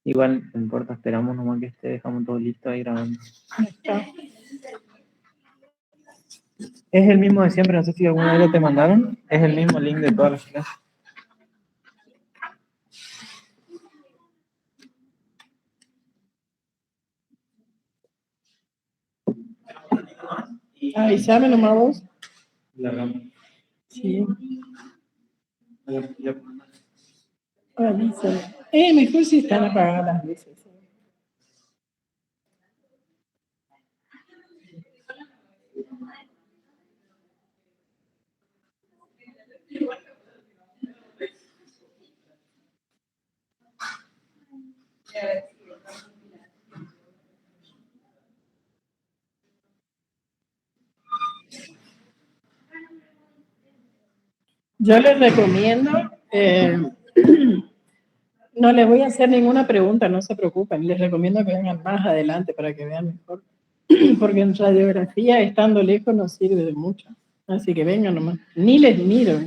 Igual, no importa, esperamos nomás que esté, dejamos todo listo ahí grabando. Ahí está. Es el mismo de siempre, no sé si alguna vez lo te mandaron. Es el mismo link de todas las clases. Avísame nomás vos. Largamos. Sí. Ya. Avísame. Mejor si están apagadas las luces. Yo les recomiendo, no les voy a hacer ninguna pregunta, no se preocupen, les recomiendo que vengan más adelante para que vean mejor, porque en radiografía estando lejos no sirve de mucho, así que vengan nomás, ni les miro.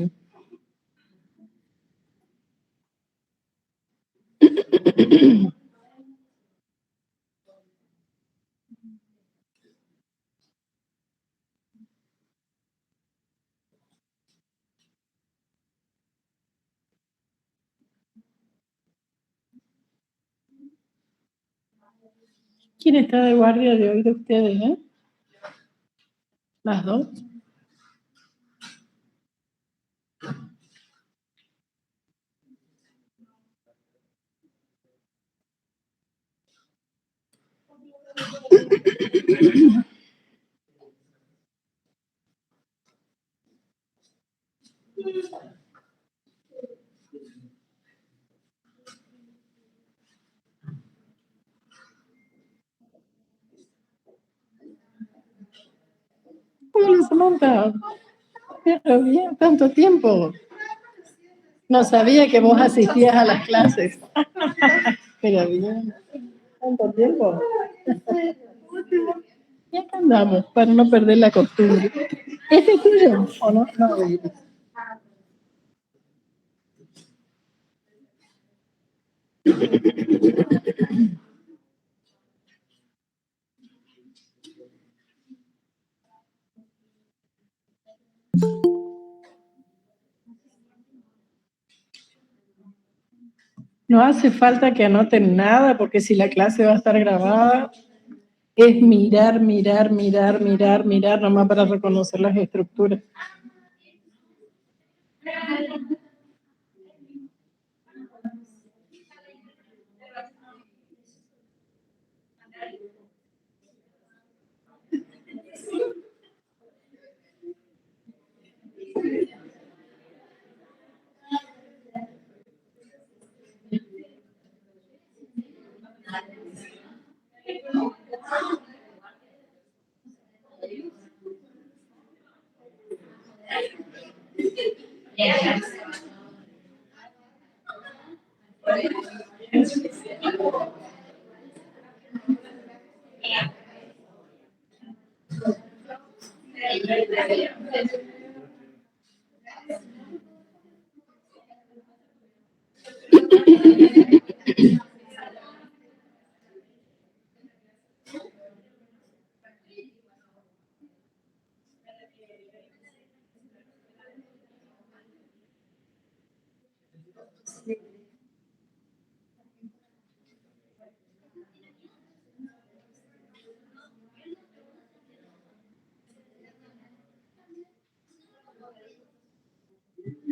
¿Quién está de guardia de hoy de ustedes, Las dos. Hola, Samantha. Pero bien, tanto tiempo. No sabía que vos asistías a las clases. Pero bien, tanto tiempo. Y acá andamos, para no perder la costumbre. ¿Este es tuyo o no? No, no hace falta que anoten nada, porque si la clase va a estar grabada, es mirar, mirar, mirar, mirar, mirar, nomás para reconocer las estructuras.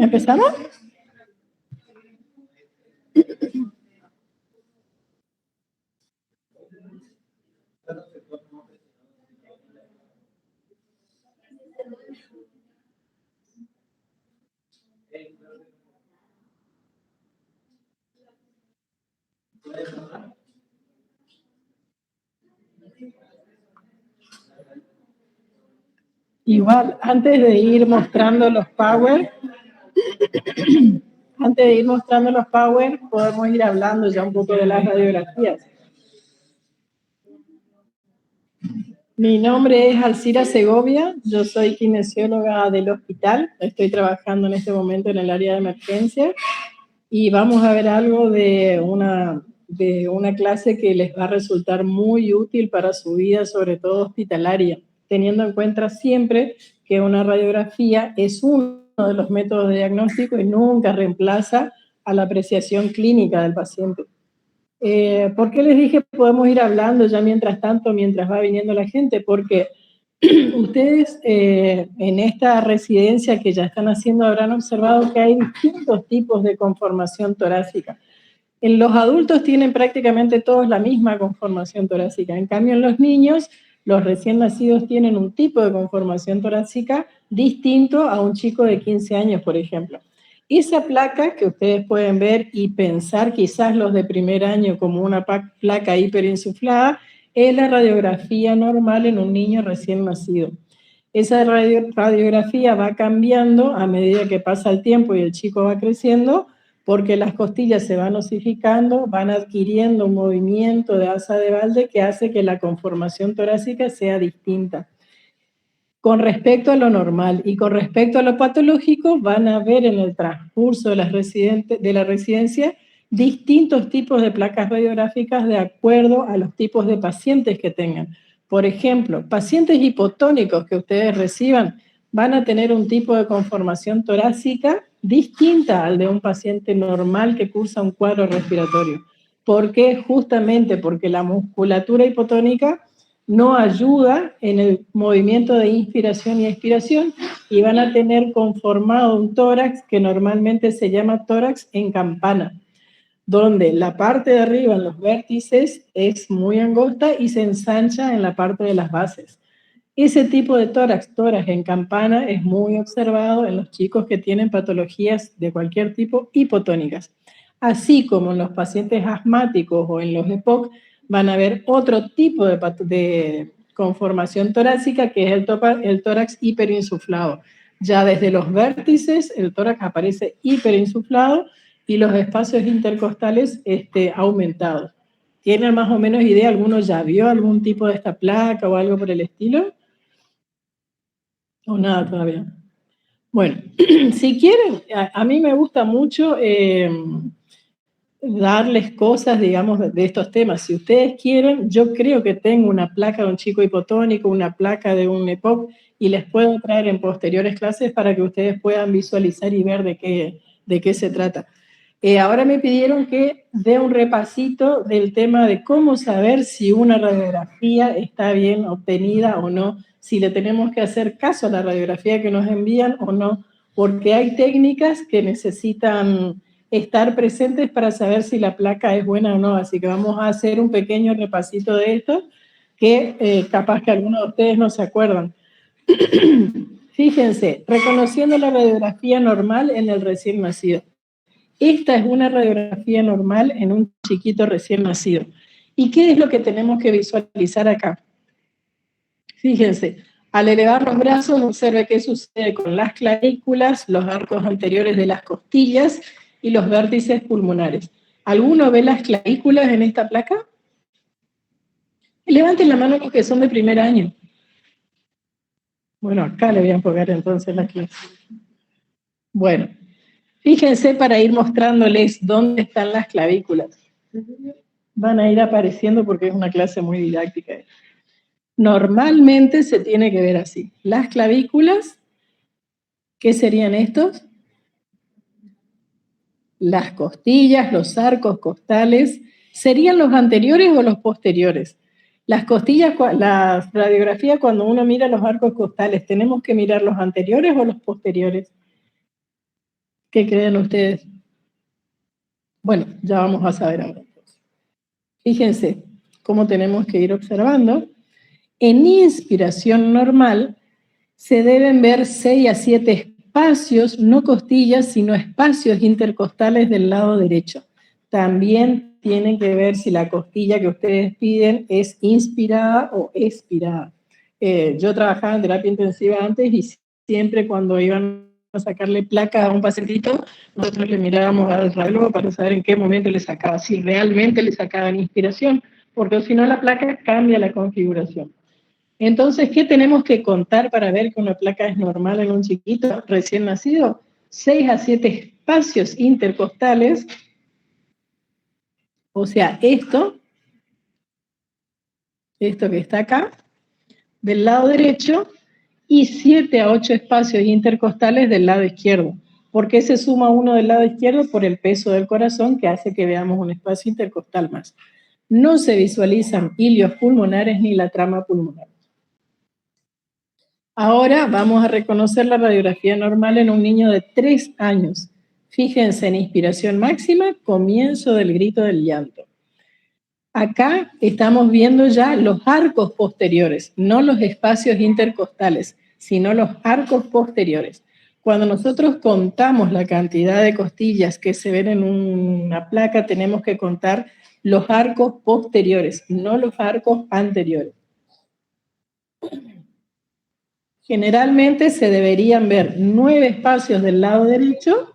¿Empezamos? Igual, antes de ir mostrando los power, podemos ir hablando ya un poco de las radiografías. Mi nombre es Alcira Segovia, yo soy kinesióloga del hospital, estoy trabajando en este momento en el área de emergencia y vamos a ver algo de una de una clase que les va a resultar muy útil para su vida, sobre todo hospitalaria, teniendo en cuenta siempre que una radiografía es uno de los métodos de diagnóstico y nunca reemplaza a la apreciación clínica del paciente. ¿Por qué les dije que podemos ir hablando ya mientras tanto, mientras va viniendo la gente? Porque ustedes en esta residencia que ya están haciendo habrán observado que hay distintos tipos de conformación torácica. En los adultos tienen prácticamente todos la misma conformación torácica. En cambio, en los niños, los recién nacidos tienen un tipo de conformación torácica distinto a un chico de 15 años, por ejemplo. Esa placa que ustedes pueden ver y pensar quizás los de primer año como una placa hiperinsuflada, es la radiografía normal en un niño recién nacido. Esa radiografía va cambiando a medida que pasa el tiempo y el chico va creciendo, porque las costillas se van osificando, van adquiriendo un movimiento de asa de balde que hace que la conformación torácica sea distinta. Con respecto a lo normal y con respecto a lo patológico, van a ver en el transcurso de la residencia distintos tipos de placas radiográficas de acuerdo a los tipos de pacientes que tengan. Por ejemplo, pacientes hipotónicos que ustedes reciban van a tener un tipo de conformación torácica distinta al de un paciente normal que cursa un cuadro respiratorio. ¿Por qué? Justamente porque la musculatura hipotónica no ayuda en el movimiento de inspiración y expiración y van a tener conformado un tórax que normalmente se llama tórax en campana, donde la parte de arriba en los vértices es muy angosta y se ensancha en la parte de las bases. Ese tipo de tórax en campana es muy observado en los chicos que tienen patologías de cualquier tipo hipotónicas. Así como en los pacientes asmáticos o en los EPOC van a ver otro tipo de conformación torácica que es el tórax hiperinsuflado. Ya desde los vértices el tórax aparece hiperinsuflado y los espacios intercostales aumentados. ¿Tienen más o menos idea? ¿Alguno ya vio algún tipo de esta placa o algo por el estilo? ¿O nada todavía? Bueno, si quieren, a mí me gusta mucho darles cosas, digamos, de estos temas. Si ustedes quieren, yo creo que tengo una placa de un chico hipotónico, una placa de un EPOC, y les puedo traer en posteriores clases para que ustedes puedan visualizar y ver de qué se trata. Ahora me pidieron que dé un repasito del tema de cómo saber si una radiografía está bien obtenida o no, si le tenemos que hacer caso a la radiografía que nos envían o no, porque hay técnicas que necesitan estar presentes para saber si la placa es buena o no, así que vamos a hacer un pequeño repasito de esto, que capaz que algunos de ustedes no se acuerdan. Fíjense, reconociendo la radiografía normal en el recién nacido. Esta es una radiografía normal en un chiquito recién nacido. ¿Y qué es lo que tenemos que visualizar acá? Fíjense, al elevar los brazos, observe qué sucede con las clavículas, los arcos anteriores de las costillas y los vértices pulmonares. ¿Alguno ve las clavículas en esta placa? Levanten la mano los que son de primer año. Bueno, acá le voy a enfocar entonces las clavículas. Bueno, fíjense para ir mostrándoles dónde están las clavículas. Van a ir apareciendo porque es una clase muy didáctica. Normalmente se tiene que ver así. Las clavículas, ¿qué serían estos? Las costillas, los arcos costales, ¿serían los anteriores o los posteriores? Las costillas, la radiografía, cuando uno mira los arcos costales, ¿tenemos que mirar los anteriores o los posteriores? ¿Qué creen ustedes? Bueno, ya vamos a saber ahora. Fíjense cómo tenemos que ir observando. En inspiración normal se deben ver 6 a 7 espacios, no costillas, sino espacios intercostales del lado derecho. También tienen que ver si la costilla que ustedes piden es inspirada o expirada. Yo trabajaba en terapia intensiva antes y siempre cuando iban a sacarle placa a un pacientito, nosotros le mirábamos al reloj para saber en qué momento le sacaba, si realmente le sacaban inspiración, porque si no la placa cambia la configuración. Entonces, ¿qué tenemos que contar para ver que una placa es normal en un chiquito recién nacido? 6 a 7 espacios intercostales O sea, esto que está acá, del lado derecho, y 7 a 8 espacios intercostales del lado izquierdo. ¿Por qué se suma uno del lado izquierdo? Por el peso del corazón, que hace que veamos un espacio intercostal más. No se visualizan ilios pulmonares ni la trama pulmonar. Ahora vamos a reconocer la radiografía normal en un niño de 3 años. Fíjense en inspiración máxima, comienzo del grito del llanto. Acá estamos viendo ya los arcos posteriores, no los espacios intercostales, sino los arcos posteriores. Cuando nosotros contamos la cantidad de costillas que se ven en una placa, tenemos que contar los arcos posteriores, no los arcos anteriores. Generalmente se deberían ver 9 espacios del lado derecho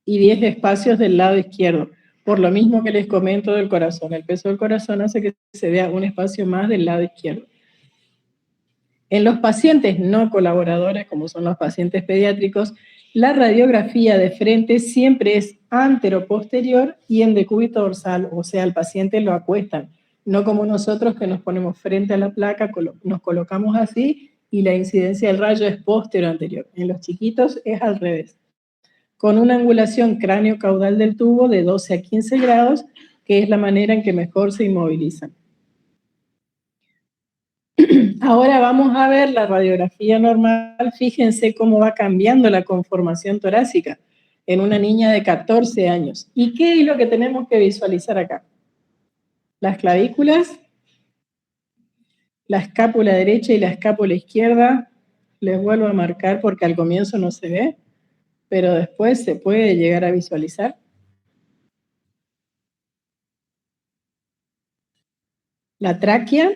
y 10 espacios del lado izquierdo. Por lo mismo que les comento del corazón. El peso del corazón hace que se vea un espacio más del lado izquierdo. En los pacientes no colaboradores, como son los pacientes pediátricos, la radiografía de frente siempre es antero-posterior y en decúbito dorsal, o sea, al paciente lo acuestan. No como nosotros que nos ponemos frente a la placa, nos colocamos así y la incidencia del rayo es posterior-anterior. En los chiquitos es al revés, con una angulación cráneo-caudal del tubo de 12 a 15 grados, que es la manera en que mejor se inmovilizan. Ahora vamos a ver la radiografía normal. Fíjense cómo va cambiando la conformación torácica en una niña de 14 años. ¿Y qué es lo que tenemos que visualizar acá? Las clavículas, la escápula derecha y la escápula izquierda. Les vuelvo a marcar porque al comienzo no se ve, pero después se puede llegar a visualizar. La tráquea,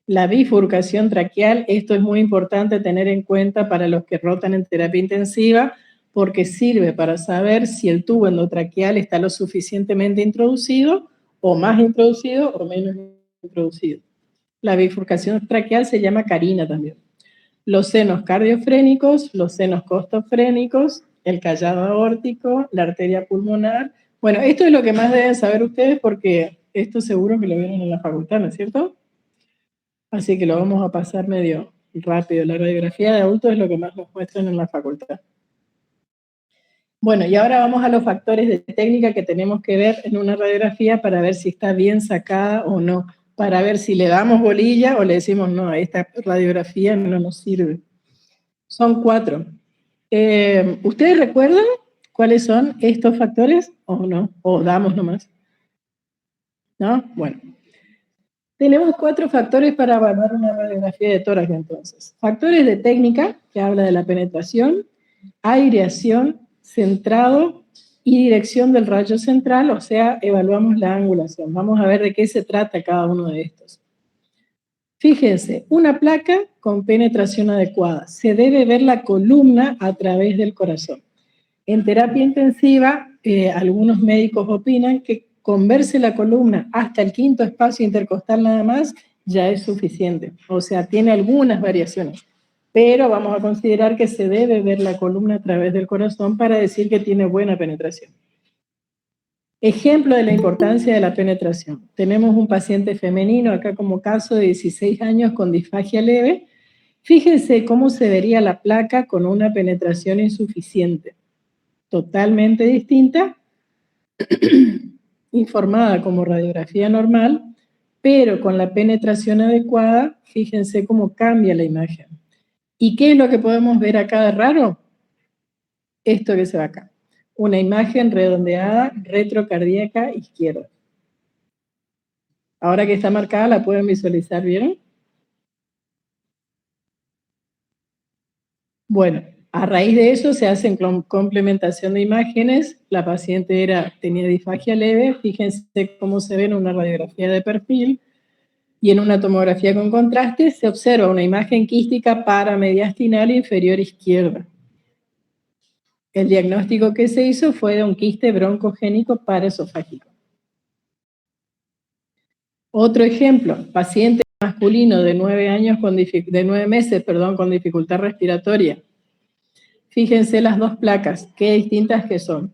la bifurcación traqueal. Esto es muy importante tener en cuenta para los que rotan en terapia intensiva, porque sirve para saber si el tubo endotraqueal está lo suficientemente introducido, o más introducido, o menos introducido. La bifurcación traqueal se llama carina también. Los senos cardiofrénicos, los senos costofrénicos, el callado aórtico, la arteria pulmonar. Bueno, esto es lo que más deben saber ustedes porque esto seguro que lo vieron en la facultad, ¿no es cierto? Así que lo vamos a pasar medio rápido. La radiografía de adultos es lo que más nos muestran en la facultad. Bueno, y ahora vamos a los factores de técnica que tenemos que ver en una radiografía para ver si está bien sacada o no, para ver si le damos bolilla o le decimos, no, esta radiografía no nos sirve. Son 4. ¿Ustedes recuerdan cuáles son estos factores o no? ¿O damos nomás? ¿No? Bueno. Tenemos 4 factores para evaluar una radiografía de tórax entonces. Factores de técnica, que habla de la penetración, aireación, centrado y dirección del rayo central, o sea, evaluamos la angulación. Vamos a ver de qué se trata cada uno de estos. Fíjense, una placa con penetración adecuada. Se debe ver la columna a través del corazón. En terapia intensiva, algunos médicos opinan que con verse la columna hasta el 5º espacio intercostal nada más, ya es suficiente. O sea, tiene algunas variaciones. Pero vamos a considerar que se debe ver la columna a través del corazón para decir que tiene buena penetración. Ejemplo de la importancia de la penetración. Tenemos un paciente femenino, acá como caso de 16 años con disfagia leve. Fíjense cómo se vería la placa con una penetración insuficiente. Totalmente distinta, informada como radiografía normal, pero con la penetración adecuada, fíjense cómo cambia la imagen. ¿Y qué es lo que podemos ver acá de raro? Esto que se ve acá. Una imagen redondeada retrocardíaca izquierda. Ahora que está marcada, ¿la pueden visualizar bien? Bueno, a raíz de eso se hacen complementación de imágenes. La paciente tenía disfagia leve. Fíjense cómo se ve en una radiografía de perfil. Y en una tomografía con contraste se observa una imagen quística paramediastinal inferior izquierda. El diagnóstico que se hizo fue de un quiste broncogénico paraesofágico. Otro ejemplo, paciente masculino de 9 meses con dificultad respiratoria. Fíjense las 2 placas, qué distintas que son.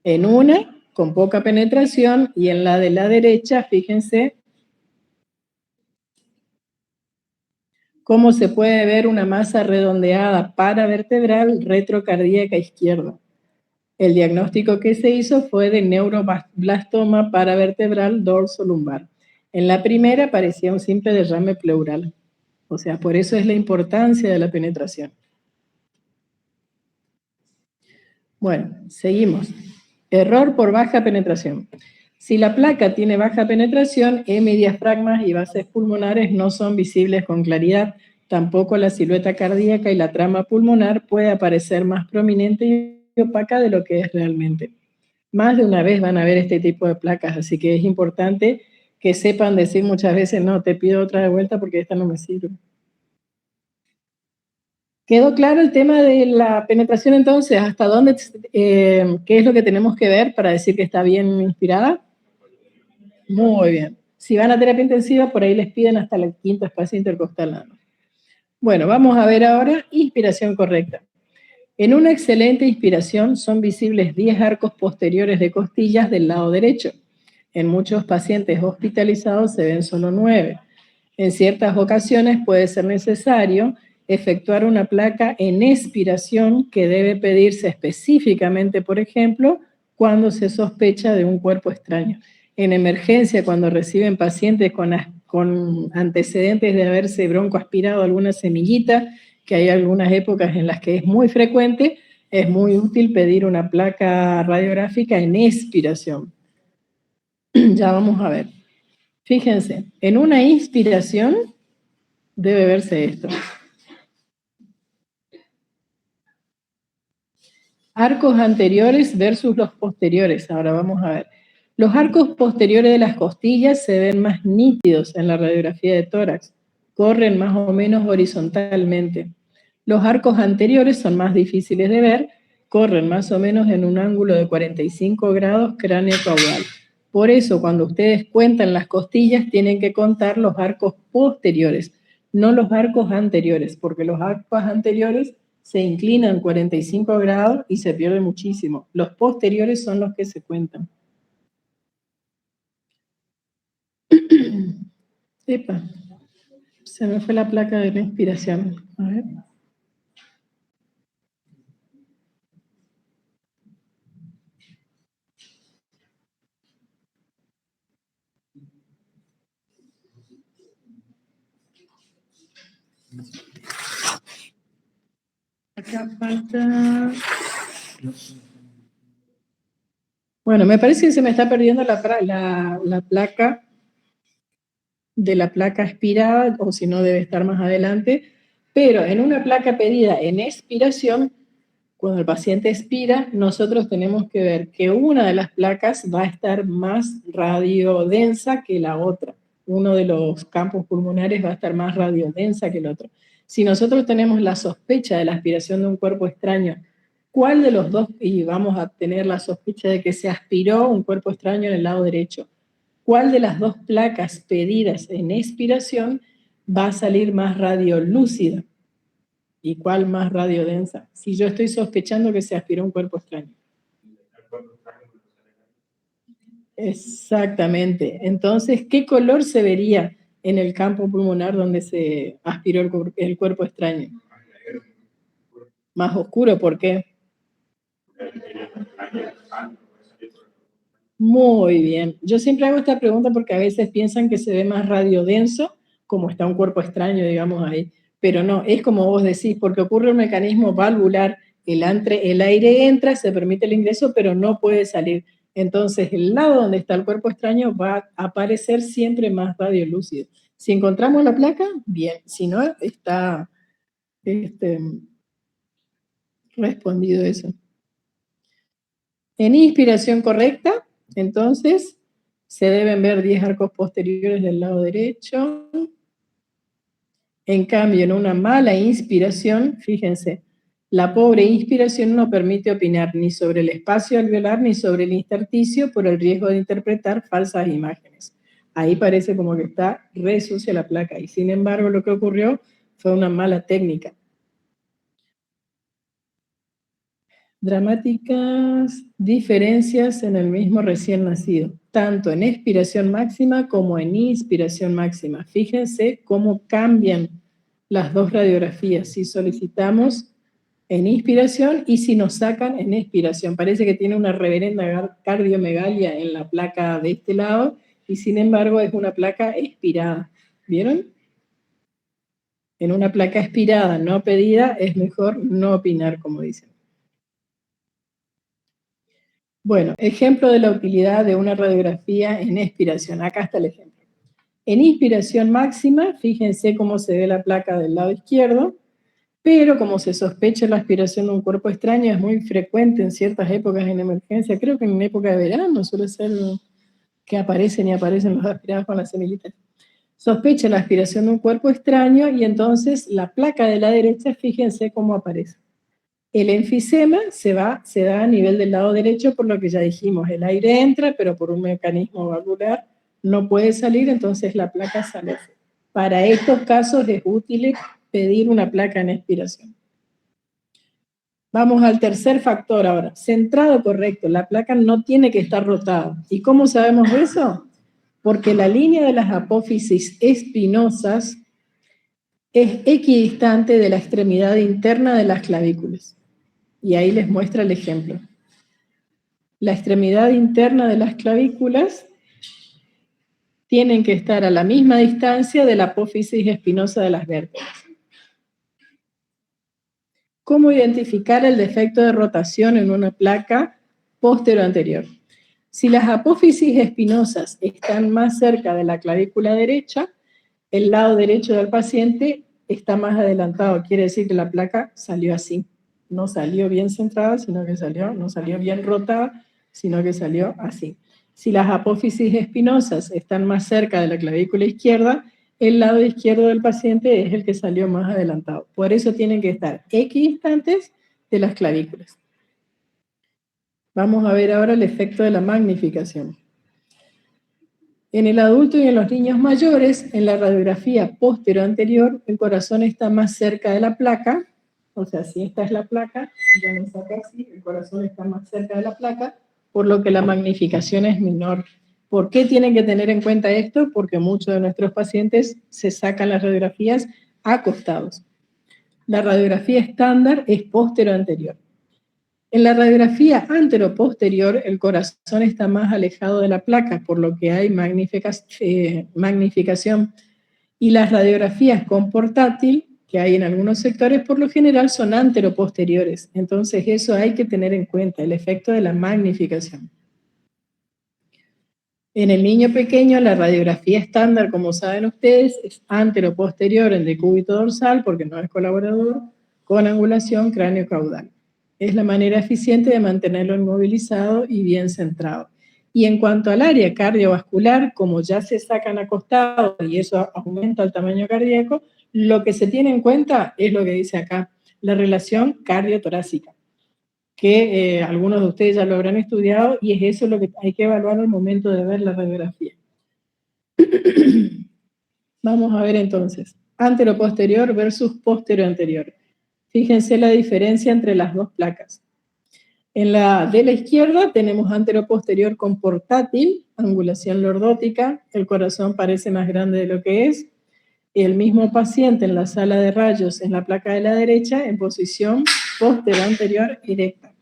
En una con poca penetración, y en la de la derecha, fíjense, cómo se puede ver una masa redondeada paravertebral retrocardíaca izquierda. El diagnóstico que se hizo fue de neuroblastoma paravertebral dorso-lumbar. En la primera parecía un simple derrame pleural. O sea, por eso es la importancia de la penetración. Bueno, seguimos. Error por baja penetración. Si la placa tiene baja penetración, hemidiafragmas y bases pulmonares no son visibles con claridad. Tampoco la silueta cardíaca y la trama pulmonar puede aparecer más prominente y opaca de lo que es realmente. Más de una vez van a ver este tipo de placas, así que es importante que sepan decir muchas veces, no, te pido otra de vuelta porque esta no me sirve. ¿Quedó claro el tema de la penetración entonces? ¿Hasta dónde, qué es lo que tenemos que ver para decir que está bien inspirada? Muy bien. Si van a terapia intensiva, por ahí les piden hasta el quinto espacio intercostal. Bueno, vamos a ver ahora inspiración correcta. En una excelente inspiración son visibles 10 arcos posteriores de costillas del lado derecho. En muchos pacientes hospitalizados se ven solo 9. En ciertas ocasiones puede ser necesario efectuar una placa en expiración que debe pedirse específicamente, por ejemplo, cuando se sospecha de un cuerpo extraño. En emergencia, cuando reciben pacientes con antecedentes de haberse broncoaspirado alguna semillita, que hay algunas épocas en las que es muy frecuente, es muy útil pedir una placa radiográfica en expiración. Ya vamos a ver. Fíjense, en una inspiración debe verse esto. Arcos anteriores versus los posteriores. Ahora vamos a ver. Los arcos posteriores de las costillas se ven más nítidos en la radiografía de tórax. Corren más o menos horizontalmente. Los arcos anteriores son más difíciles de ver, corren más o menos en un ángulo de 45 grados cráneo-caudal. Por eso, cuando ustedes cuentan las costillas, tienen que contar los arcos posteriores, no los arcos anteriores, porque los arcos anteriores se inclinan 45 grados y se pierde muchísimo. Los posteriores son los que se cuentan. Epa, se me fue la placa de la inspiración. A ver. Acá falta... Bueno, me parece que se me está perdiendo la placa de la placa expirada, o si no debe estar más adelante, pero en una placa pedida en expiración, cuando el paciente expira, nosotros tenemos que ver que una de las placas va a estar más radiodensa que la otra. Uno de los campos pulmonares va a estar más radiodensa que el otro. Si nosotros tenemos la sospecha de la aspiración de un cuerpo extraño, ¿cuál de los dos? Y vamos a tener la sospecha de que se aspiró un cuerpo extraño en el lado derecho. ¿Cuál de las dos placas pedidas en expiración va a salir más radiolúcida? ¿Y cuál más radiodensa? Si yo estoy sospechando que se aspiró un cuerpo extraño. Exactamente. Entonces, ¿qué color se vería en el campo pulmonar donde se aspiró el cuerpo extraño? Más oscuro, ¿por qué? Muy bien. Yo siempre hago esta pregunta porque a veces piensan que se ve más radiodenso, como está un cuerpo extraño, digamos, ahí. Pero no, es como vos decís, porque ocurre un mecanismo valvular, el aire entra, se permite el ingreso, pero no puede salir. Entonces, el lado donde está el cuerpo extraño va a aparecer siempre más radiolúcido. Si encontramos la placa, bien. Si no, está respondido eso. En inspiración correcta, entonces, se deben ver 10 arcos posteriores del lado derecho. En cambio, en una mala inspiración, fíjense, la pobre inspiración no permite opinar ni sobre el espacio alveolar ni sobre el intersticio por el riesgo de interpretar falsas imágenes. Ahí parece como que está re sucia la placa y sin embargo lo que ocurrió fue una mala técnica. Dramáticas diferencias en el mismo recién nacido, tanto en expiración máxima como en inspiración máxima. Fíjense cómo cambian las dos radiografías si solicitamos en inspiración y si nos sacan en expiración. Parece que tiene una reverenda cardiomegalia en la placa de este lado y sin embargo es una placa expirada. ¿Vieron? En una placa expirada no pedida es mejor no opinar, como dicen. Bueno, ejemplo de la utilidad de una radiografía en expiración. Acá está el ejemplo. En inspiración máxima, fíjense cómo se ve la placa del lado izquierdo, pero como se sospecha la aspiración de un cuerpo extraño, es muy frecuente en ciertas épocas en emergencia. Creo que en época de verano suele ser que aparecen y aparecen los aspirados con las semillitas. Sospecha la aspiración de un cuerpo extraño y entonces la placa de la derecha, fíjense cómo aparece. El enfisema se da a nivel del lado derecho, por lo que ya dijimos, el aire entra, pero por un mecanismo valvular no puede salir, entonces la placa sale. Para estos casos es útil pedir una placa en expiración. Vamos al tercer factor ahora, centrado correcto, la placa no tiene que estar rotada. ¿Y cómo sabemos eso? Porque la línea de las apófisis espinosas es equidistante de la extremidad interna de las clavículas. Y ahí les muestra el ejemplo. La extremidad interna de las clavículas tienen que estar a la misma distancia de la apófisis espinosa de las vértebras. ¿Cómo identificar el defecto de rotación en una placa postero-anterior? Si las apófisis espinosas están más cerca de la clavícula derecha, el lado derecho del paciente está más adelantado. Quiere decir que la placa salió así. No salió bien centrada, sino que no salió bien rotada, sino que salió así. Si las apófisis espinosas están más cerca de la clavícula izquierda, el lado izquierdo del paciente es el que salió más adelantado. Por eso tienen que estar equidistantes de las clavículas. Vamos a ver ahora el efecto de la magnificación. En el adulto y en los niños mayores, en la radiografía postero-anterior, el corazón está más cerca de la placa, o sea, si esta es la placa, ya me saca así, el corazón está más cerca de la placa, por lo que la magnificación es menor. ¿Por qué tienen que tener en cuenta esto? Porque muchos de nuestros pacientes se sacan las radiografías acostados. La radiografía estándar es postero-anterior. En la radiografía antero-posterior, el corazón está más alejado de la placa, por lo que hay magnificación. Y las radiografías con portátil, que hay en algunos sectores, por lo general son antero-posteriores. Entonces eso hay que tener en cuenta, el efecto de la magnificación. En el niño pequeño, la radiografía estándar, como saben ustedes, es antero-posterior en decúbito dorsal, porque no es colaborador, con angulación cráneo-caudal. Es la manera eficiente de mantenerlo inmovilizado y bien centrado. Y en cuanto al área cardiovascular, como ya se sacan acostados y eso aumenta el tamaño cardíaco, lo que se tiene en cuenta es lo que dice acá, la relación cardiotorácica, que algunos de ustedes ya lo habrán estudiado y es eso lo que hay que evaluar al momento de ver la radiografía. Vamos a ver entonces, antero-posterior versus postero-anterior. Fíjense la diferencia entre las dos placas. En la de la izquierda tenemos antero-posterior con portátil, angulación lordótica, el corazón parece más grande de lo que es. El mismo paciente en la sala de rayos en la placa de la derecha en posición postero-anterior erecta.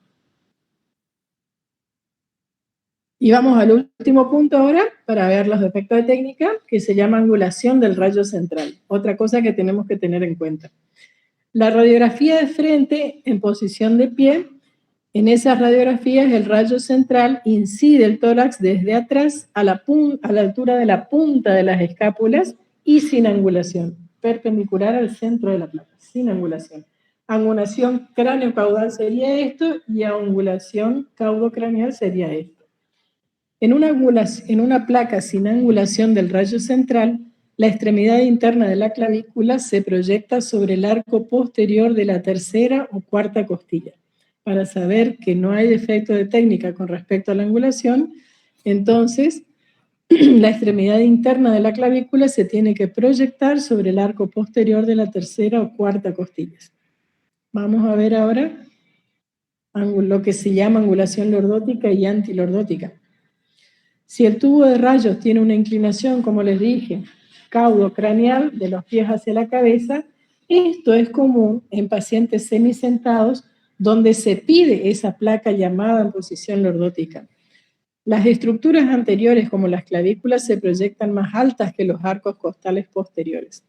Y vamos al último punto ahora para ver los defectos de técnica, que se llama angulación del rayo central. Otra cosa que tenemos que tener en cuenta. La radiografía de frente en posición de pie, en esas radiografías el rayo central incide el tórax desde atrás a la altura de la punta de las escápulas y sin angulación, perpendicular al centro de la placa, sin angulación. Angulación cráneo-caudal sería esto y angulación caudocraneal sería esto. En una placa sin angulación del rayo central, la extremidad interna de la clavícula se proyecta sobre el arco posterior de la tercera o cuarta costilla. Para saber que no hay defecto de técnica con respecto a la angulación, entonces la extremidad interna de la clavícula se tiene que proyectar sobre el arco posterior de la tercera o cuarta costilla. Vamos a ver ahora lo que se llama angulación lordótica y antilordótica. Si el tubo de rayos tiene una inclinación, como les dije, caudocraneal, de los pies hacia la cabeza, esto es común en pacientes semisentados donde se pide esa placa llamada en posición lordótica. Las estructuras anteriores, como las clavículas, se proyectan más altas que los arcos costales posteriores.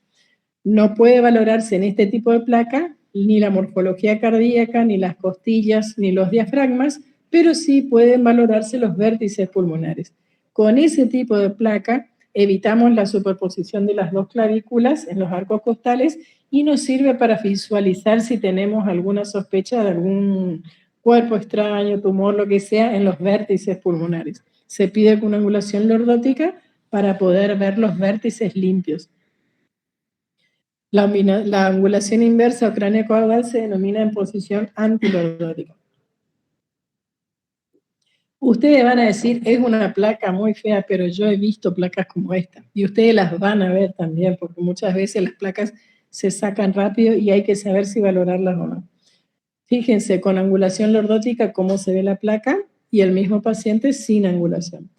No puede valorarse en este tipo de placa ni la morfología cardíaca, ni las costillas, ni los diafragmas, pero sí pueden valorarse los vértices pulmonares. Con ese tipo de placa evitamos la superposición de las dos clavículas en los arcos costales y nos sirve para visualizar si tenemos alguna sospecha de algún cuerpo extraño, tumor, lo que sea, en los vértices pulmonares. Se pide con una angulación lordótica para poder ver los vértices limpios. La angulación inversa o cráneo caudal se denomina en posición antilordótica. Ustedes van a decir, es una placa muy fea, pero yo he visto placas como esta. Y ustedes las van a ver también, porque muchas veces las placas se sacan rápido y hay que saber si valorarlas o no. Fíjense con angulación lordótica cómo se ve la placa y el mismo paciente sin angulación.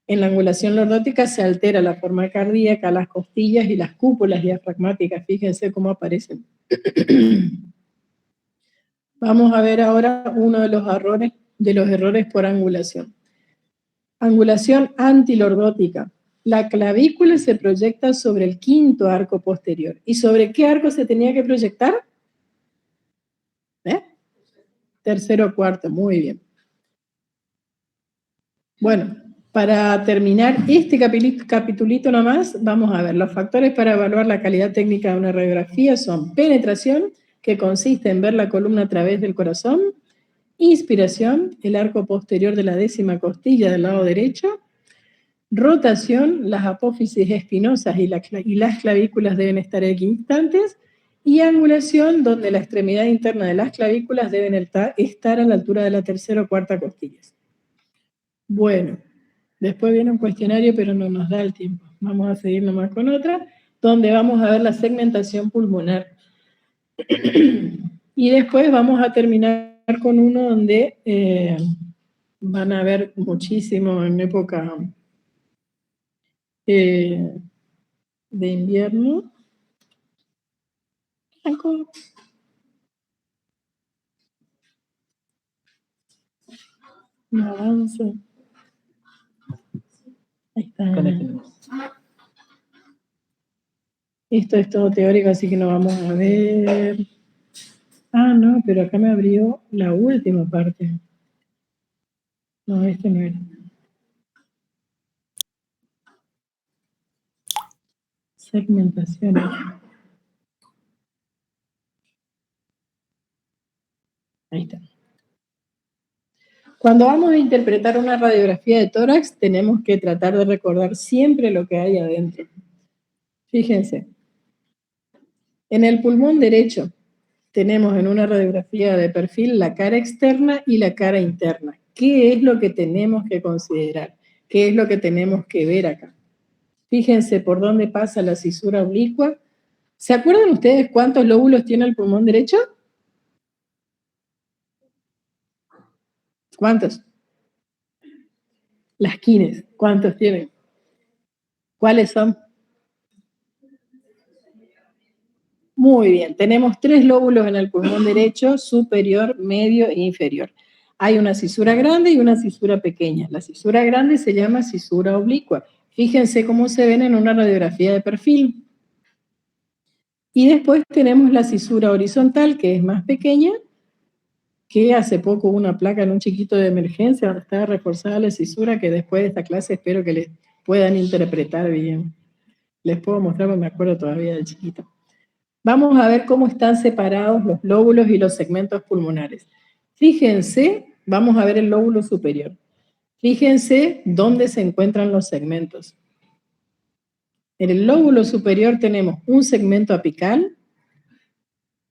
En la angulación lordótica se altera la forma cardíaca, las costillas y las cúpulas diafragmáticas. Fíjense cómo aparecen. Vamos a ver ahora uno de los errores por angulación. Angulación antilordótica. La clavícula se proyecta sobre el quinto arco posterior. ¿Y sobre qué arco se tenía que proyectar? Tercero o cuarto, muy bien. Bueno, para terminar este capitulito nomás, vamos a ver, los factores para evaluar la calidad técnica de una radiografía son penetración, que consiste en ver la columna a través del corazón, inspiración, el arco posterior de la décima costilla del lado derecho, rotación, las apófisis espinosas y las clavículas deben estar equidistantes, y angulación, donde la extremidad interna de las clavículas deben estar a la altura de la tercera o cuarta costillas. Bueno, después viene un cuestionario, pero no nos da el tiempo. Vamos a seguir nomás con otra, donde vamos a ver la segmentación pulmonar. Y después vamos a terminar con uno donde van a ver muchísimo en época de invierno. No avanza. Ahí está. Esto es todo teórico, así que no vamos a ver. Ah, no, pero acá me abrió la última parte. No, este no era. Segmentación. Ahí está. Cuando vamos a interpretar una radiografía de tórax, tenemos que tratar de recordar siempre lo que hay adentro. Fíjense. En el pulmón derecho tenemos en una radiografía de perfil la cara externa y la cara interna. ¿Qué es lo que tenemos que considerar? ¿Qué es lo que tenemos que ver acá? Fíjense por dónde pasa la cisura oblicua. ¿Se acuerdan ustedes cuántos lóbulos tiene el pulmón derecho? ¿Cuántos? Las quines, ¿cuántos tienen? ¿Cuáles son? Muy bien, tenemos 3 lóbulos en el pulmón derecho, superior, medio e inferior. Hay una cisura grande y una cisura pequeña. La cisura grande se llama cisura oblicua. Fíjense cómo se ven en una radiografía de perfil. Y después tenemos la cisura horizontal, que es más pequeña, que hace poco hubo una placa en un chiquito de emergencia donde estaba reforzada la cisura, que después de esta clase espero que les puedan interpretar bien. Les puedo mostrar, porque me acuerdo todavía del chiquito. Vamos a ver cómo están separados los lóbulos y los segmentos pulmonares. Fíjense, vamos a ver el lóbulo superior. Fíjense dónde se encuentran los segmentos. En el lóbulo superior tenemos un segmento apical,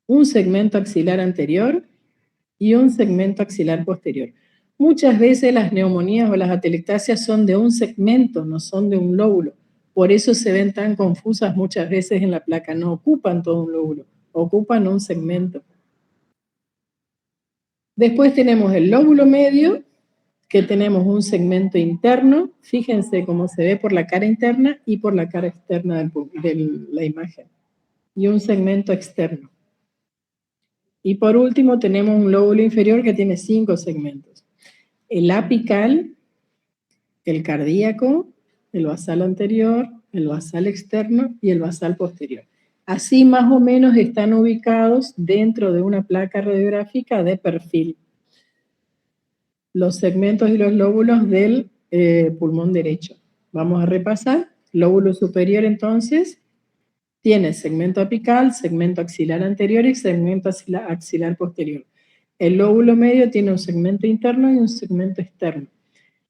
un segmento axilar anterior y un segmento axilar posterior. Muchas veces las neumonías o las atelectasias son de un segmento, no son de un lóbulo. Por eso se ven tan confusas muchas veces en la placa. No ocupan todo un lóbulo, ocupan un segmento. Después tenemos el lóbulo medio, que tenemos un segmento interno, fíjense cómo se ve por la cara interna y por la cara externa de la imagen, y un segmento externo. Y por último tenemos un lóbulo inferior que tiene 5 segmentos. El apical, el cardíaco, el basal anterior, el basal externo y el basal posterior. Así más o menos están ubicados dentro de una placa radiográfica de perfil. Los segmentos y los lóbulos del pulmón derecho. Vamos a repasar. Lóbulo superior entonces tiene segmento apical, segmento axilar anterior y segmento axilar posterior. El lóbulo medio tiene un segmento interno y un segmento externo.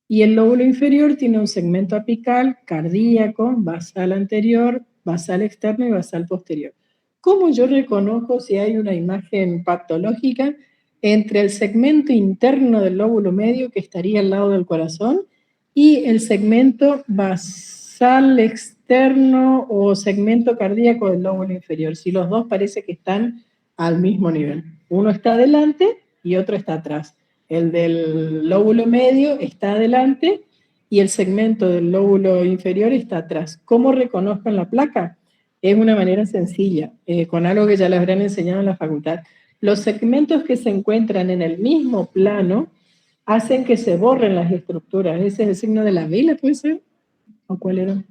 Y el lóbulo inferior tiene un segmento apical, cardíaco, basal anterior, basal externo y basal posterior. ¿Cómo yo reconozco si hay una imagen patológica entre el segmento interno del lóbulo medio, que estaría al lado del corazón, y el segmento basal externo o segmento cardíaco del lóbulo inferior? Si los dos parece que están al mismo nivel. Uno está adelante y otro está atrás. El del lóbulo medio está adelante y el segmento del lóbulo inferior está atrás. ¿Cómo reconozco en la placa? Es una manera sencilla, con algo que ya les habrán enseñado en la facultad. Los segmentos que se encuentran en el mismo plano hacen que se borren las estructuras. Ese es el signo de la vela, ¿puede ser? ¿O cuál era?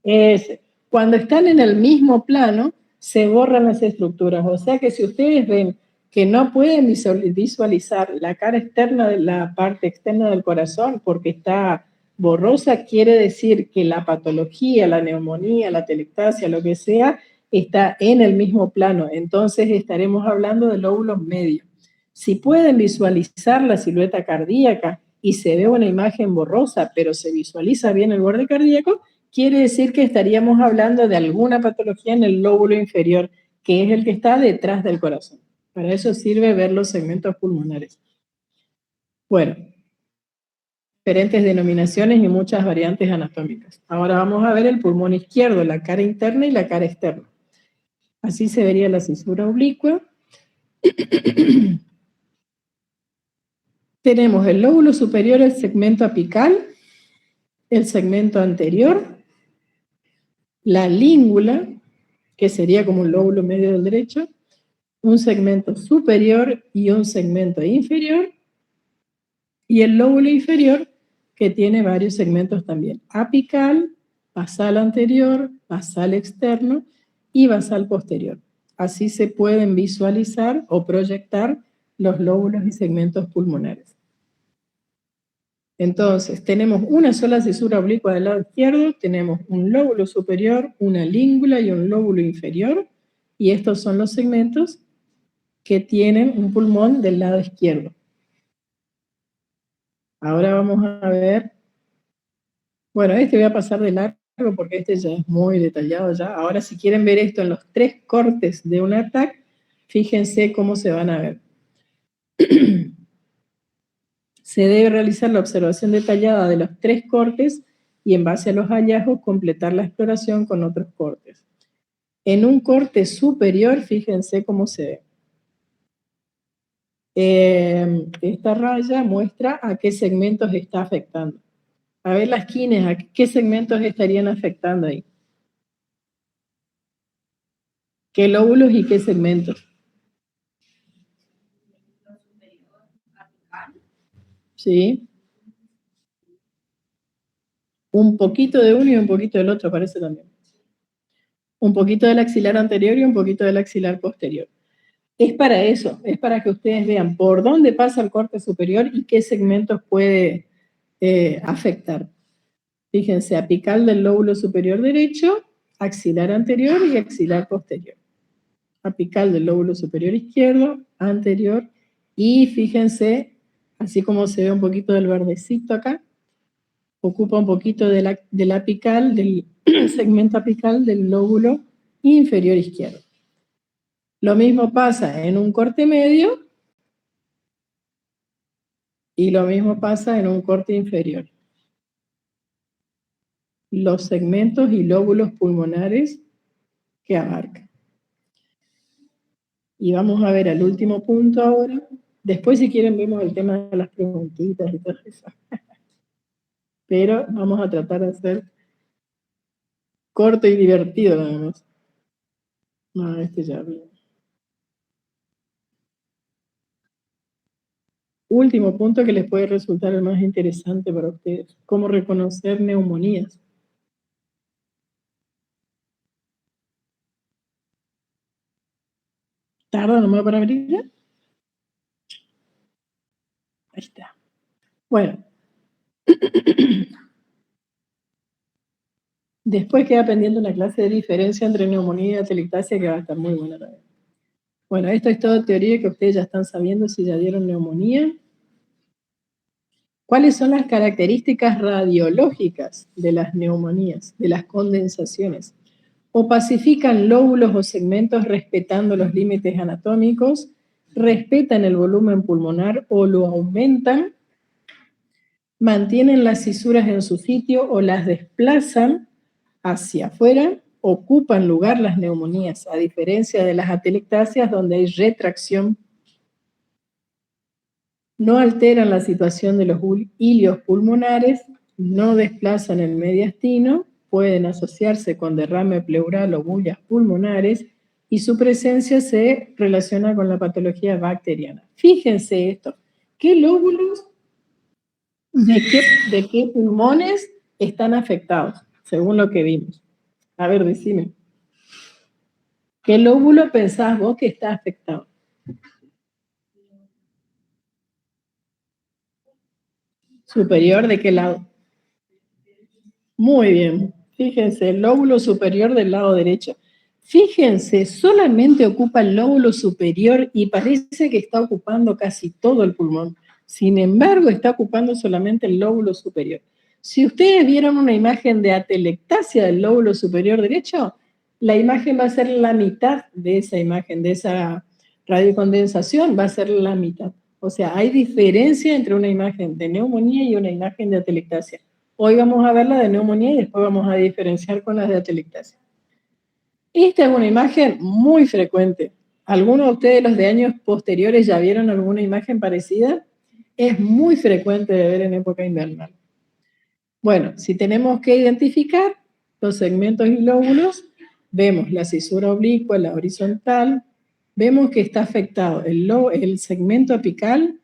Ese. Cuando están en el mismo plano, se borran las estructuras. O sea que si ustedes ven que no pueden visualizar la cara externa de la parte externa del corazón porque está borrosa, quiere decir que la patología, la neumonía, la telectasia, lo que sea, está en el mismo plano. Entonces estaremos hablando de lóbulos medios. Si pueden visualizar la silueta cardíaca y se ve una imagen borrosa, pero se visualiza bien el borde cardíaco, quiere decir que estaríamos hablando de alguna patología en el lóbulo inferior, que es el que está detrás del corazón. Para eso sirve ver los segmentos pulmonares. Bueno, diferentes denominaciones y muchas variantes anatómicas. Ahora vamos a ver el pulmón izquierdo, la cara interna y la cara externa. Así se vería la cisura oblicua. Tenemos el lóbulo superior, el segmento apical, el segmento anterior, la língula, que sería como el lóbulo medio del derecho, un segmento superior y un segmento inferior, y el lóbulo inferior, que tiene varios segmentos también, apical, basal anterior, basal externo y basal posterior. Así se pueden visualizar o proyectar los lóbulos y segmentos pulmonares. Entonces, tenemos una sola cisura oblicua del lado izquierdo, tenemos un lóbulo superior, una língula y un lóbulo inferior, y estos son los segmentos que tienen un pulmón del lado izquierdo. Ahora vamos a ver, bueno, este voy a pasar de largo porque este ya es muy detallado ya. Ahora si quieren ver esto en los 3 cortes de un ATAC, fíjense cómo se van a ver. Se debe realizar la observación detallada de los 3 cortes y en base a los hallazgos completar la exploración con otros cortes. En un corte superior, fíjense cómo se ve. Esta raya muestra a qué segmentos está afectando. A ver las quines, ¿a qué segmentos estarían afectando ahí? ¿Qué lóbulos y qué segmentos? Sí. Un poquito de uno y un poquito del otro parece también. Un poquito del axilar anterior y un poquito del axilar posterior. Es para eso, es para que ustedes vean por dónde pasa el corte superior y qué segmentos puede afectar. Fíjense, apical del lóbulo superior derecho, axilar anterior y axilar posterior. Apical del lóbulo superior izquierdo, anterior, y fíjense, así como se ve un poquito del verdecito acá, ocupa un poquito del apical, del segmento apical del lóbulo inferior izquierdo. Lo mismo pasa en un corte medio y lo mismo pasa en un corte inferior. Los segmentos y lóbulos pulmonares que abarca. Y vamos a ver el último punto ahora, Después, si quieren, vemos el tema de las preguntitas y todo eso. Pero vamos a tratar de hacer corto y divertido nada más. No, este ya vi. Último punto que les puede resultar el más interesante para ustedes. ¿Cómo reconocer neumonías? ¿Tarda nomás para abrir? Ahí está. Bueno. Después queda pendiente una clase de diferencia entre neumonía y atelectasia que va a estar muy buena también. Bueno, esto es todo teoría que ustedes ya están sabiendo si ya dieron neumonía. ¿Cuáles son las características radiológicas de las neumonías, de las condensaciones? Opacifican lóbulos o segmentos respetando los límites anatómicos, respetan el volumen pulmonar o lo aumentan, mantienen las cisuras en su sitio o las desplazan hacia afuera, ocupan lugar las neumonías, a diferencia de las atelectasias donde hay retracción. No alteran la situación de los hilios pulmonares, no desplazan el mediastino, pueden asociarse con derrame pleural o bullas pulmonares y su presencia se relaciona con la patología bacteriana. Fíjense esto, ¿qué lóbulos de qué pulmones están afectados? Según lo que vimos. A ver, decime. ¿Qué lóbulo pensás vos que está afectado? ¿Superior de qué lado? Muy bien. Fíjense, el lóbulo superior del lado derecho. Fíjense, solamente ocupa el lóbulo superior y parece que está ocupando casi todo el pulmón. Sin embargo, está ocupando solamente el lóbulo superior. Si ustedes vieron una imagen de atelectasia del lóbulo superior derecho, la imagen va a ser la mitad de esa imagen, de esa radiocondensación, va a ser la mitad. O sea, hay diferencia entre una imagen de neumonía y una imagen de atelectasia. Hoy vamos a ver la de neumonía y después vamos a diferenciar con las de atelectasia. Esta es una imagen muy frecuente. ¿Algunos de ustedes los de años posteriores ya vieron alguna imagen parecida? Es muy frecuente de ver en época invernal. Bueno, si tenemos que identificar los segmentos y lóbulos, vemos la cisura oblicua, la horizontal, vemos que está afectado el segmento apical,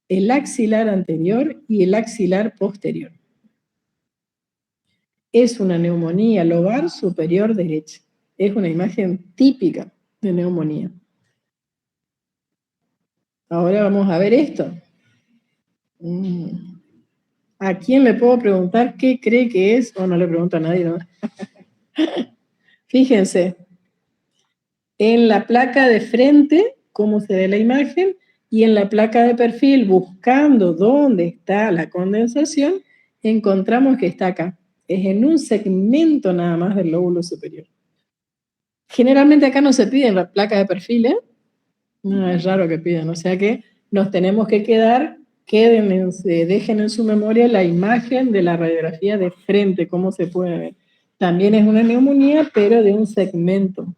el axilar anterior y el axilar posterior. Es una neumonía lobar superior derecha. Es una imagen típica de neumonía. Ahora vamos a ver esto. ¿A quién le puedo preguntar qué cree que es? O no le pregunto a nadie, ¿no? Fíjense, en la placa de frente, cómo se ve la imagen, y en la placa de perfil, buscando dónde está la condensación, encontramos que está acá. Es en un segmento nada más del lóbulo superior. Generalmente acá no se pide la placa de perfil, ¿eh? No, es raro que pidan, o sea que nos tenemos que quedar, dejen en su memoria la imagen de la radiografía de frente, cómo se puede ver. También es una neumonía, pero de un segmento.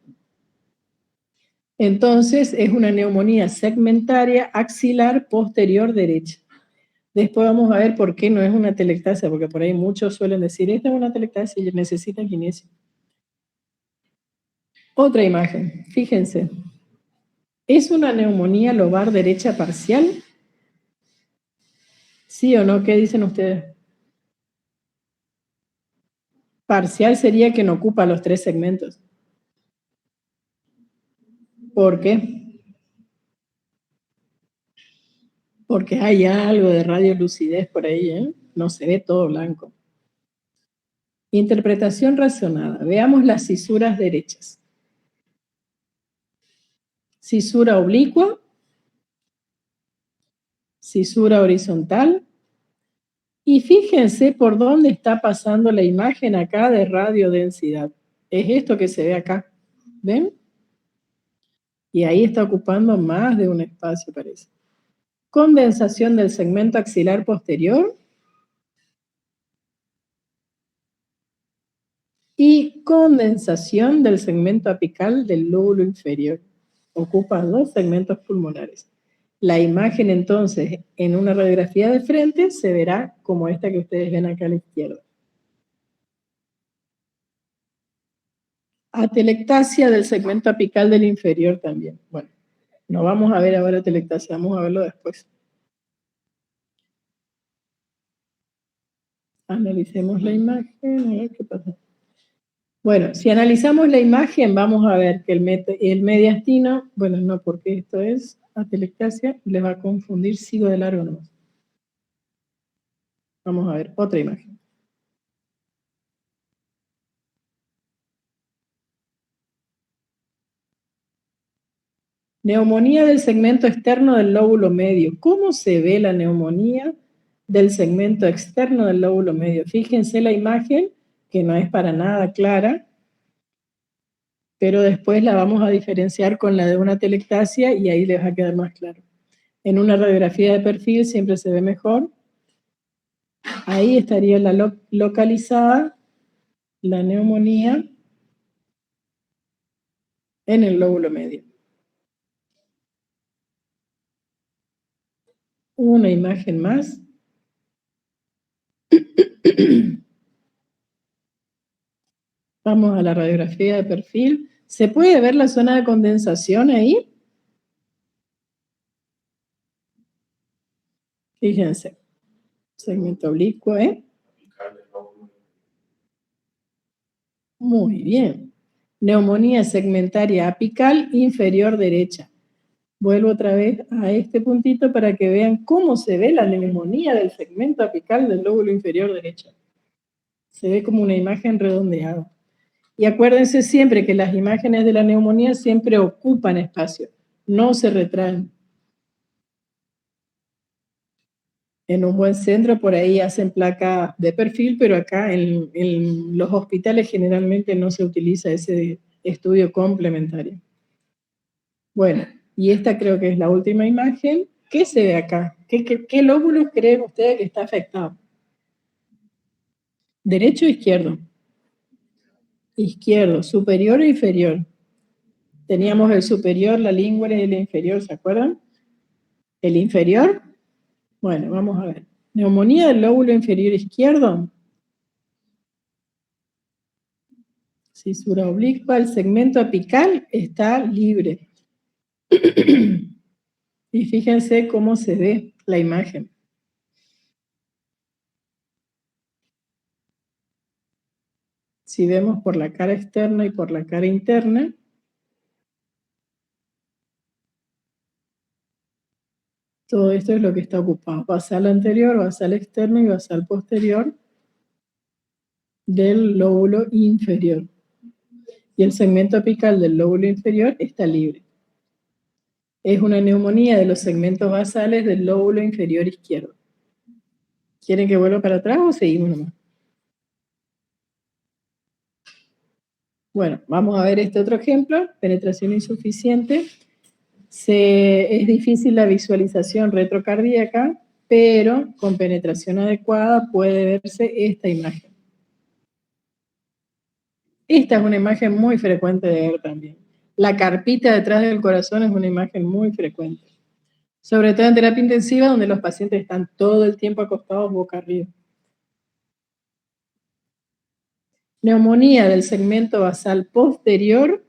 Entonces, es una neumonía segmentaria axilar posterior derecha. Después vamos a ver por qué no es una atelectasia, porque por ahí muchos suelen decir, esta es una atelectasia y necesita kinesio. Otra imagen, fíjense. ¿Es una neumonía lobar derecha parcial? ¿Sí o no? ¿Qué dicen ustedes? Parcial sería que no ocupa los 3 segmentos. ¿Por qué? Porque hay algo de radiolucidez por ahí, ¿eh? No se ve todo blanco. Interpretación razonada. Veamos las cisuras derechas. Cisura oblicua, cisura horizontal, y fíjense por dónde está pasando la imagen acá de radiodensidad. Es esto que se ve acá. ¿Ven? Y ahí está ocupando más de un espacio, parece. Condensación del segmento axilar posterior y condensación del segmento apical del lóbulo inferior. Ocupa 2 segmentos pulmonares. La imagen entonces en una radiografía de frente se verá como esta que ustedes ven acá a la izquierda. Atelectasia del segmento apical del inferior también. Bueno, no vamos a ver ahora atelectasia, vamos a verlo después. Analicemos la imagen, a ver qué pasa. Bueno, si analizamos la imagen, vamos a ver que el mediastino, bueno, no, porque esto es atelectasia, les va a confundir, sigo de largo nomás. Vamos a ver otra imagen. Neumonía del segmento externo del lóbulo medio. ¿Cómo se ve la neumonía del segmento externo del lóbulo medio? Fíjense la imagen, que no es para nada clara, pero después la vamos a diferenciar con la de una atelectasia y ahí les va a quedar más claro. En una radiografía de perfil siempre se ve mejor. Ahí estaría localizada la neumonía en el lóbulo medio. Una imagen más. Vamos a la radiografía de perfil. ¿Se puede ver la zona de condensación ahí? Fíjense. Segmento oblicuo, ¿eh? Muy bien. Neumonía segmentaria apical inferior derecha. Vuelvo otra vez a este puntito para que vean cómo se ve la neumonía del segmento apical del lóbulo inferior derecho. Se ve como una imagen redondeada. Y acuérdense siempre que las imágenes de la neumonía siempre ocupan espacio, no se retraen. En un buen centro por ahí hacen placa de perfil, pero acá en los hospitales generalmente no se utiliza ese estudio complementario. Bueno, y esta creo que es la última imagen. ¿Qué se ve acá? ¿Qué lóbulo creen ustedes que está afectado? ¿Derecho o izquierdo? Izquierdo, superior o inferior. Teníamos el superior, la língua y el inferior, ¿se acuerdan? ¿El inferior? Bueno, vamos a ver. Neumonía del lóbulo inferior izquierdo. Cisura oblicua, el segmento apical está libre. Y fíjense cómo se ve la imagen. Si vemos por la cara externa y por la cara interna, todo esto es lo que está ocupado. Basal anterior, basal externo y basal posterior del lóbulo inferior. Y el segmento apical del lóbulo inferior está libre. Es una neumonía de los segmentos basales del lóbulo inferior izquierdo. ¿Quieren que vuelva para atrás o seguimos nomás? Bueno, vamos a ver este otro ejemplo, penetración insuficiente. Es difícil la visualización retrocardíaca, pero con penetración adecuada puede verse esta imagen. Esta es una imagen muy frecuente de ver también. La carpita detrás del corazón es una imagen muy frecuente. Sobre todo en terapia intensiva, donde los pacientes están todo el tiempo acostados boca arriba. Neumonía del segmento basal posterior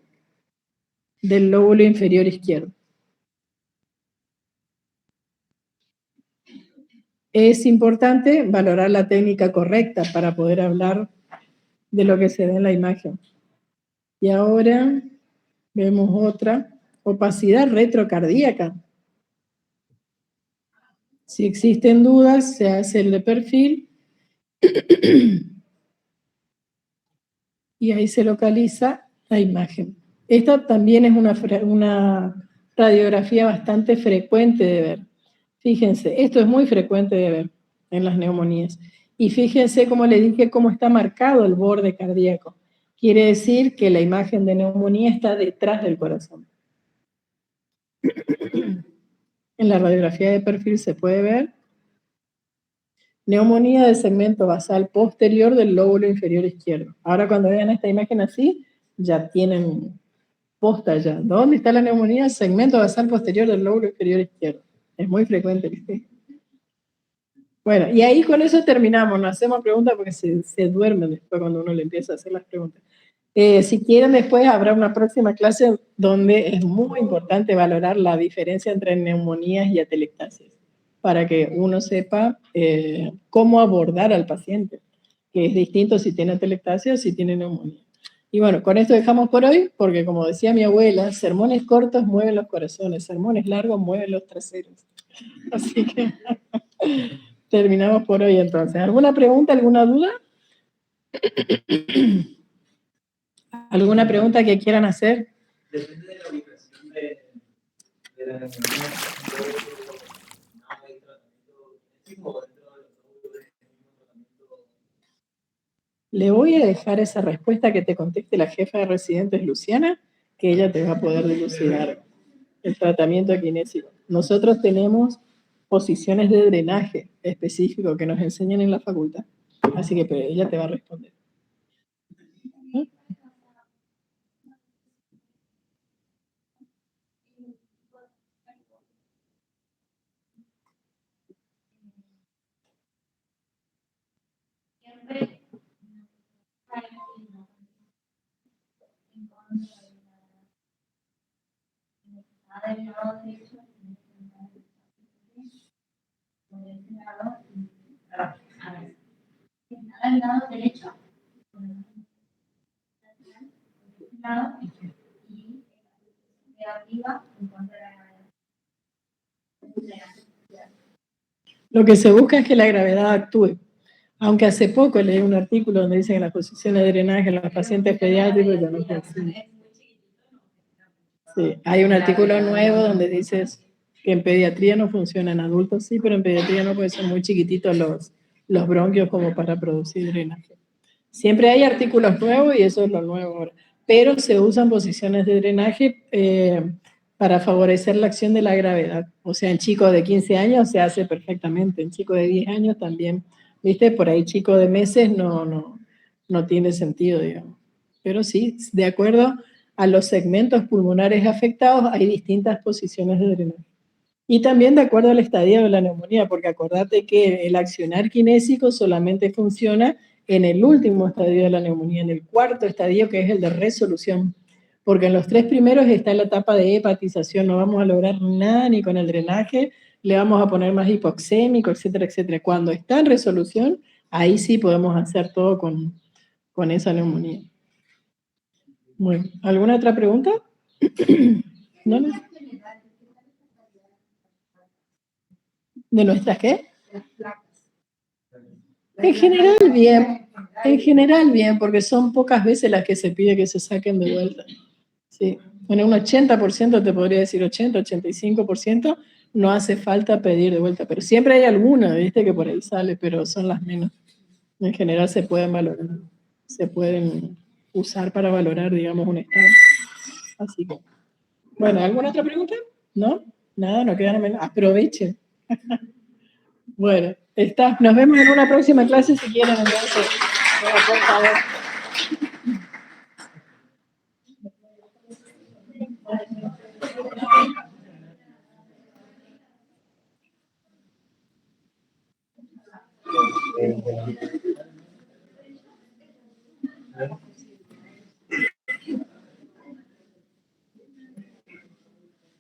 del lóbulo inferior izquierdo. Es importante valorar la técnica correcta para poder hablar de lo que se ve en la imagen. Y ahora vemos otra, opacidad retrocardíaca. Si existen dudas, se hace el de perfil y ahí se localiza la imagen. Esta también es una radiografía bastante frecuente de ver. Fíjense, esto es muy frecuente de ver en las neumonías. Y fíjense, como le dije, cómo está marcado el borde cardíaco. Quiere decir que la imagen de neumonía está detrás del corazón. En la radiografía de perfil se puede ver neumonía del segmento basal posterior del lóbulo inferior izquierdo. Ahora cuando vean esta imagen así, ya tienen posta ya. ¿Dónde está la neumonía? Segmento basal posterior del lóbulo inferior izquierdo. Es muy frecuente, ¿viste? Bueno, y ahí con eso terminamos. No hacemos preguntas porque se duermen después cuando uno le empieza a hacer las preguntas. Si quieren, después habrá una próxima clase donde es muy importante valorar la diferencia entre neumonías y atelectasias, para que uno sepa cómo abordar al paciente, que es distinto si tiene atelectasia o si tiene neumonía. Y bueno, con esto dejamos por hoy, porque como decía mi abuela, sermones cortos mueven los corazones, sermones largos mueven los traseros. Así que terminamos por hoy entonces. ¿Alguna pregunta, alguna duda? ¿Alguna pregunta que quieran hacer? Depende de la ubicación de la neumonía. No hay tratamiento genético dentro de los óvulos del mismo tratamiento. Le voy a dejar esa respuesta que te conteste la jefa de residentes, Luciana, que ella te va a poder dilucidar el tratamiento kinésico. Nosotros tenemos posiciones de drenaje específico que nos enseñan en la facultad, así que pero ella te va a responder. Al lado derecho. Y de arriba encontrar Lo que se busca es que la gravedad actúe. Aunque hace poco leí un artículo donde dicen que las posiciones de drenaje en los pacientes pediátricos ya no funcionan. Sí, hay un artículo nuevo donde dice que en pediatría no funciona, en adultos sí, pero en pediatría no, porque son muy chiquititos los bronquios como para producir drenaje. Siempre hay artículos nuevos y eso es lo nuevo ahora. Pero se usan posiciones de drenaje para favorecer la acción de la gravedad. O sea, en chicos de 15 años se hace perfectamente, en chicos de 10 años también. ¿Viste? Por ahí chicos de meses no tiene sentido, digamos. Pero sí, de acuerdo a los segmentos pulmonares afectados, hay distintas posiciones de drenaje. Y también de acuerdo al estadio de la neumonía, porque acordate que el accionar kinésico solamente funciona en el último estadio de la neumonía, en el cuarto estadio, que es el de resolución. Porque en los 3 primeros está la etapa de hepatización, no vamos a lograr nada ni con el drenaje, le vamos a poner más hipoxémico, etcétera, etcétera. Cuando está en resolución, ahí sí podemos hacer todo con esa neumonía. Bueno, ¿alguna otra pregunta? ¿No? ¿De nuestras qué? En general bien, porque son pocas veces las que se pide que se saquen de vuelta. Sí. Bueno, un 80% te podría decir 80, 85%, no hace falta pedir de vuelta, pero siempre hay alguna, viste, que por ahí sale, pero son las menos. En general se pueden valorar, se pueden usar para valorar, digamos, un estado. Así que, bueno, ¿alguna otra pregunta? ¿No? Nada, no quedan menos. Aprovechen. Bueno, está. Nos vemos en una próxima clase si quieren, entonces. Bueno, por favor.